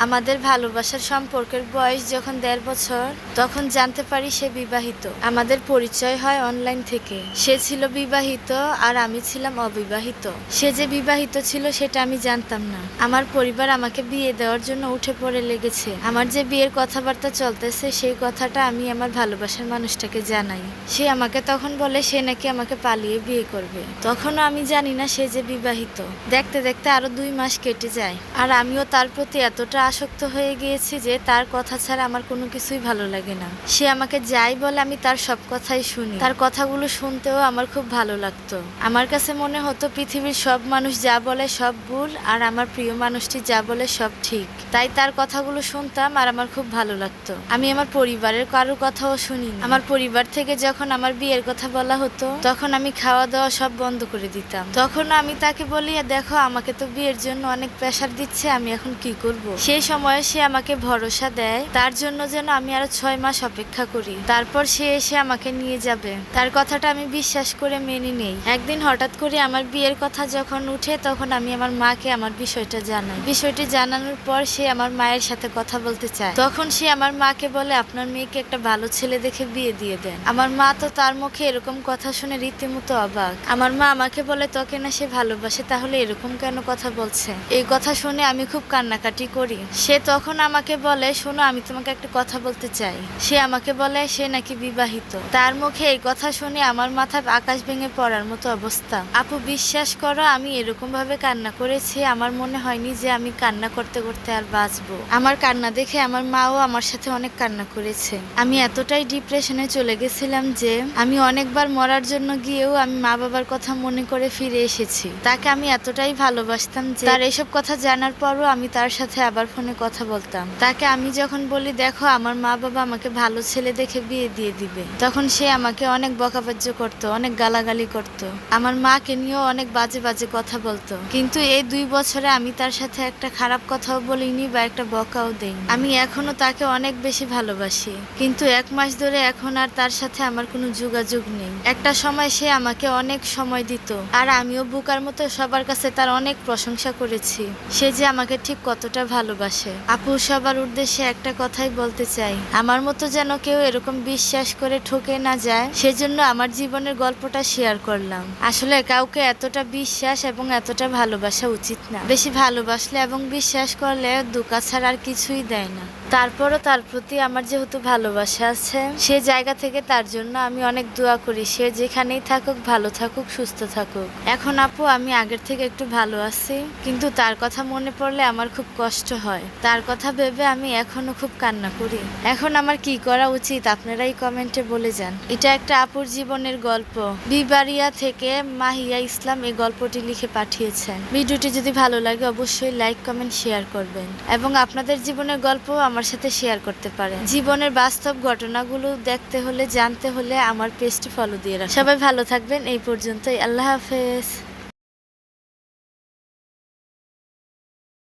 আমাদের ভালোবাসার সম্পর্কের বয়স যখন ১.৫ বছর, তখন জানতে পারি সে বিবাহিত। আমাদের পরিচয় হয় অনলাইন থেকে। সে ছিল বিবাহিত আর আমি ছিলাম অবিবাহিত। সে যে বিবাহিত ছিল সেটা আমি জানতাম না। আমার পরিবার আমাকে বিয়ে দেওয়ার জন্য উঠে পড়ে লেগেছে। আমার যে বিয়ের কথাবার্তা চলতেছে সেই কথাটা আমি আমার ভালোবাসার মানুষটাকে জানাই। সে আমাকে তখন বলে সে নাকি আমাকে পালিয়ে বিয়ে করবে। তখনও আমি জানি না সে যে বিবাহিত। দেখতে দেখতে আরো ২ মাস কেটে যায়, আর আমিও তার প্রতি এতটা আসক্ত হয়ে গিয়েছি যে তার কথা ছাড়া আমার কোনো কিছুই ভালো লাগে না। সে আমাকে যাই বলে আমি তার সব কথাই শুনি। তার কথাগুলো শুনতেও আমার খুব ভালো লাগতো। আমার কাছে মনে হতো পৃথিবীর সব মানুষ যা বলে সব ভুল, আর আমার প্রিয় মানুষটি যা বলে সব ঠিক। তাই তার কথাগুলো শুনতাম আর আমার খুব ভালো লাগতো। আমি আমার পরিবারের কারো কথাও শুনিনি। আমার পরিবার থেকে যখন আমার বিয়ের কথা বলা হতো, তখন আমি খাওয়া দাওয়া সব বন্ধ করে দিতাম। তখন আমি তাকে বলি, দেখো আমাকে তো বিয়ের জন্য অনেক প্রেশার দিচ্ছে, আমি এখন কি করব। সেই সময়ে সে আমাকে ভরসা দেয় তার জন্য যেন আমি আরো ৬ মাস অপেক্ষা করি, তারপর সে এসে আমাকে নিয়ে যাবে। তার কথাটা আমি বিশ্বাস করে মেনে নেই। একদিন হঠাৎ করে আমার বিয়ের কথা যখন উঠে, তখন আমি আমার মাকে আমার বিষয়টা জানাই। বিষয়টি জানানোর পর সে আমার মায়ের সাথে কথা বলতে চায়। তখন সে আমার মাকে বলে, আপনার মেয়েকে একটা ভালো ছেলে দেখে বিয়ে দিয়ে দেন। আমার মা তো তার মুখে এরকম কথা শুনে রীতিমতো অবাক। আমার মা আমাকে বলে, তোকে না সে ভালোবাসে, তাহলে এরকম কেন কথা বলছে। এই কথা শুনে আমি খুব কান্নাকাটি করি। সে তখন আমাকে বলে, শোনো আমি তোমাকে একটা কথা বলতে চাই। সে আমাকে বলে সে নাকি বিবাহিত। তার মুখে এই কথা শুনে আমার মাথায় আকাশ ভেঙে পড়ার মতো অবস্থা। আপু বিশ্বাস করো, আমি এরকম ভাবে কান্না করেছি, আমার মনে হয়নি যে আমি কান্না করতে করতে আর বাঁচবো। আমার কান্না দেখে আমার মাও আমার সাথে অনেক কান্না করেছে। আমি এতটাই ডিপ্রেশনে চলে গেছিলাম যে আমি অনেকবার মরার জন্য গিয়েও আমি মা বাবার কথা মনে করে ফিরে এসেছি। তাকে আমি এতটাই ভালোবাসতাম যে তার এসব কথা জানার পরও আমি তার সাথে আবার ফোনে কথা বলতাম। তাকে আমি যখন বলি, দেখো আমার মা বাবা আমাকে ভালো ছেলে দেখে বিয়ে দিয়ে দিবে, তখন সে আমাকে অনেক বকাবাজ্য করতো, অনেক গালাগালি করতো। আমার মাকে নিয়েও অনেক বাজে বাজে কথা বলতো। কিন্তু এই ২ বছরে আমি তার সাথে একটা খারাপ কথাও বলিনি বা একটা বকাও দেইনি। আমি এখনো তাকে অনেক বেশি ভালোবাসি, কিন্তু ১ মাস ধরে এখন আর তার সাথে আমার কোনো যোগাযোগ নেই। একটা সময় সে আমাকে অনেক সময় দিত, আর আমিও বোকার মতো সবার কাছে তার অনেক প্রশংসা করেছি। সে যে আমাকে ঠিক কতটা ভালোবাসে। আপু সবার উদ্দেশ্যে একটা কথাই বলতে চাই, আমার মতো যেন কেউ এরকম বিশ্বাস করে ঠকে না যায়, সেজন্য আমার জীবনের গল্পটা শেয়ার করলাম। আসলে কাউকে এতটা বিশ্বাস এবং এতটা ভালোবাসা উচিত না। বেশি ভালোবাসলে এবং বিশ্বাস করলে ধোঁকা ছাড়া আর কিছুই দেয় না। তারপরও তার প্রতি আমার যেহেতু ভালোবাসা আছে, সে জায়গা থেকে তার জন্য আমি অনেক দোয়া করি। সে যেখানেই থাকুক, ভালো থাকুক, সুস্থ থাকুক। এখন আপু আমি আগের থেকে একটু ভালো আছি, কিন্তু তার কথা মনে পড়লে আমার খুব কষ্ট হয়। তার কথা ভেবে আমি এখনো খুব কান্না করি। এখন আমার কি করা উচিত আপনারাই কমেন্টে বলে যান। এটা একটা আপুর জীবনের গল্প। বিবাড়িয়া থেকে মাহিয়া ইসলাম এই গল্পটি লিখে পাঠিয়েছেন। ভিডিওটি যদি ভালো লাগে অবশ্যই লাইক, কমেন্ট, শেয়ার করবেন এবং আপনাদের জীবনের গল্প আমার সাথে শেয়ার করতে পারেন। জীবনের বাস্তব ঘটনাগুলো দেখতে হলে, জানতে হলে আমার পেজটি ফলো দিয়ে রাখুন। সবাই ভালো থাকবেন। এই পর্যন্তই। আল্লাহ হাফেজ।